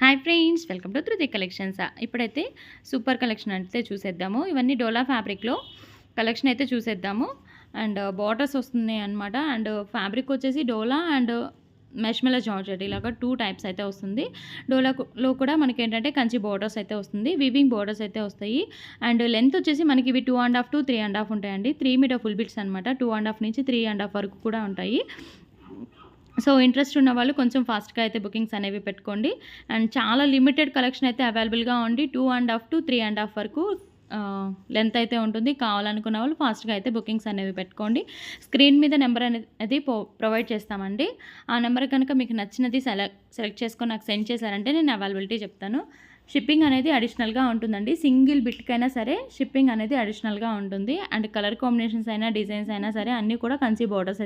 Hi friends, welcome to ధృతి collections. ఇప్పుడైతే super collection అయితే చూసేద్దాము. ఇవన్నీ డోలా ఫ్యాబ్రిక్లో కలెక్షన్ అయితే చూసేద్దాము. అండ్ బార్డర్స్ వస్తున్నాయి అనమాట. అండ్ ఫ్యాబ్రిక్ వచ్చేసి డోలా అండ్ మెష్మెల జార్జెట్ ఇలాగ 2 టైప్స్ అయితే వస్తుంది. డోలాలో కూడా మనకి ఏంటంటే కంచి బార్డర్స్ అయితే వస్తుంది, వివింగ్ బార్డర్స్ అయితే వస్తాయి. అండ్ లెంత్ వచ్చేసి మనకి ఇవి 2.5 to 3.5 ఉంటాయండి. 3 మీటర్ ఫుల్ బిట్స్ అనమాట. 2.5 నుంచి 3.5 వరకు కూడా ఉంటాయి. సో ఇంట్రెస్ట్ ఉన్న వాళ్ళు కొంచెం ఫాస్ట్గా అయితే బుకింగ్స్ అనేవి పెట్టుకోండి. అండ్ చాలా లిమిటెడ్ కలెక్షన్ అయితే అవైలబుల్గా ఉంది. 2.5 to 3.5 వరకు లెంత్ అయితే ఉంటుంది. కావాలనుకున్న వాళ్ళు ఫాస్ట్గా అయితే బుకింగ్స్ అనేవి పెట్టుకోండి. స్క్రీన్ మీద నెంబర్ అనేది ప్రొవైడ్ చేస్తామండి. ఆ నెంబర్ కనుక మీకు నచ్చినది సెలెక్ట్ చేసుకొని నాకు సెండ్ చేశారంటే నేను అవైలబిలిటీ చెప్తాను. షిప్పింగ్ అనేది అడిషనల్గా ఉంటుందండి. సింగిల్ బిట్కైనా సరే షిప్పింగ్ అనేది అడిషనల్గా ఉంటుంది. అండ్ కలర్ కాంబినేషన్స్ అయినా డిజైన్స్ అయినా సరే అన్నీ కూడా కంచి బార్డర్స్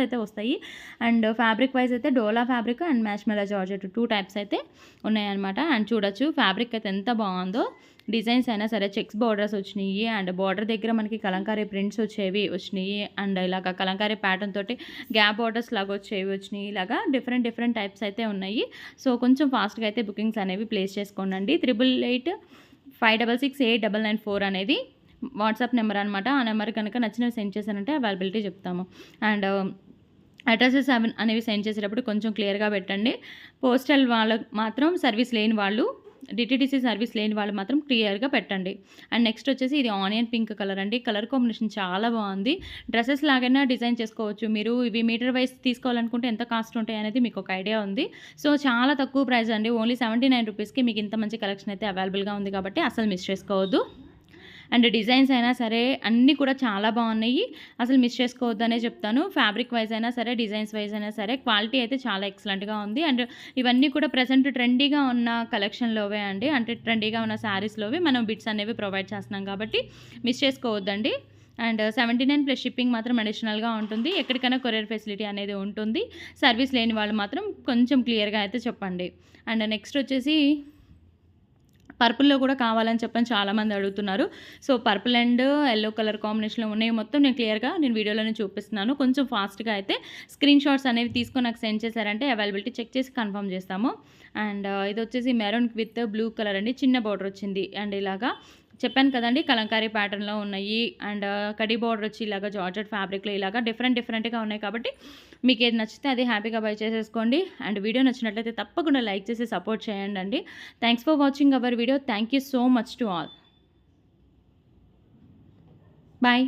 అయితే వస్తాయి. అండ్ ఫ్యాబ్రిక్ వైజ్ అయితే డోలా ఫ్యాబ్రిక్ అండ్ మ్యాష్మెలా జార్జెట్ 2 టైప్స్ అయితే ఉన్నాయన్నమాట. అండ్ చూడొచ్చు ఫ్యాబ్రిక్ అయితే ఎంత బాగుందో. డిజైన్స్ అయినా సరే చెక్స్ బార్డర్స్ వచ్చినాయి. అండ్ బార్డర్ దగ్గర మనకి కలంకారీ ప్రింట్స్ వచ్చినాయి. అండ్ ఇలాగ కలంకారీ ప్యాటర్న్ తోటి గ్యాప్ బార్డర్స్ లాగా వచ్చినాయి. ఇలాగా డిఫరెంట్ టైప్స్ అయితే ఉన్నాయి. సో కొంచెం ఫాస్ట్గా అయితే బుకింగ్స్ అనేవి ప్లేస్ చేసుకోండి. 8885668994 అనేది వాట్సాప్ నెంబర్ అనమాట. ఆ నెంబర్ కనుక నచ్చినవి సెండ్ చేశానంటే అవైలబిలిటీ చెప్తాము. అండ్ అడ్రసెస్ అనేవి సెండ్ చేసేటప్పుడు కొంచెం క్లియర్గా పెట్టండి. పోస్టల్ వాళ్ళకు మాత్రం సర్వీస్ లేని వాళ్ళు, డిటిడిసి సర్వీస్ లేని వాళ్ళు మాత్రం క్లియర్గా పెట్టండి. అండ్ నెక్స్ట్ వచ్చేసి ఇది ఆనియన్ పింక్ కలర్ అండి. కలర్ కాంబినేషన్ చాలా బాగుంది. డ్రెస్సెస్ లాగైనా డిజైన్ చేసుకోవచ్చు. మీరు ఇవి మీటర్ వైజ్ తీసుకోవాలనుకుంటే ఎంత కాస్ట్ ఉంటాయి అనేది మీకు ఒక ఐడియా ఉంది. సో చాలా తక్కువ ప్రైస్ అండి. ఓన్లీ 79 రూపీస్కి మీకు ఇంత మంచి కలెక్షన్ అయితే అవైలబుల్గా ఉంది కాబట్టి అసలు మిస్ చేసుకోవద్దు. అండ్ డిజైన్స్ అయినా సరే అన్నీ కూడా చాలా బాగున్నాయి. అసలు మిస్ చేసుకోవద్దనే చెప్తాను. ఫ్యాబ్రిక్ వైజ్ అయినా సరే, డిజైన్స్ వైజ్ అయినా సరే క్వాలిటీ అయితే చాలా ఎక్సలెంట్గా ఉంది. అండ్ ఇవన్నీ కూడా ప్రజెంట్ ట్రెండీగా ఉన్న కలెక్షన్లోవే అండి. అంటే ట్రెండీగా ఉన్న శారీస్లోవి మనం బిట్స్ అనేవి ప్రొవైడ్ చేస్తున్నాం కాబట్టి మిస్ చేసుకోవద్దండి. అండ్ 79 ప్లస్ షిప్పింగ్ మాత్రం అడిషనల్గా ఉంటుంది. ఎక్కడికైనా కొరియర్ ఫెసిలిటీ అనేది ఉంటుంది. సర్వీస్ లేని వాళ్ళు మాత్రం కొంచెం క్లియర్గా అయితే చెప్పండి. అండ్ నెక్స్ట్ వచ్చేసి పర్పుల్లో కూడా కావాలని చెప్పని చాలామంది అడుగుతున్నారు. So purple and yellow colour కాంబినేషన్లో ఉన్నాయి. మొత్తం నేను వీడియోలోనే చూపిస్తున్నాను. కొంచెం ఫాస్ట్గా అయితే స్క్రీన్ షాట్స్ అనేవి తీసుకొని నాకు సెండ్ చేశారంటే అవైలబిలిటీ చెక్ చేసి కన్ఫర్మ్ చేస్తాము. అండ్ ఇది వచ్చేసి మెరూన్ విత్ బ్లూ కలర్ అండి. చిన్న బార్డర్ వచ్చింది. అండ్ ఇలాగా చెప్పాను కదండి కలంకారీ ప్యాటర్న్లో ఉన్నాయి. అండ్ కడి బార్డర్ వచ్చి ఇలాగ జార్జెట్ ఫ్యాబ్రిక్లో ఇలాగా డిఫరెంట్గా ఉన్నాయి కాబట్టి మీకు ఏది నచ్చితే అది హ్యాపీగా బై చేసేసుకోండి. అండ్ వీడియో నచ్చినట్లయితే తప్పకుండా లైక్ చేసి సపోర్ట్ చేయండి అండి. Thanks for watching our video. Thank you so much to all. Bye.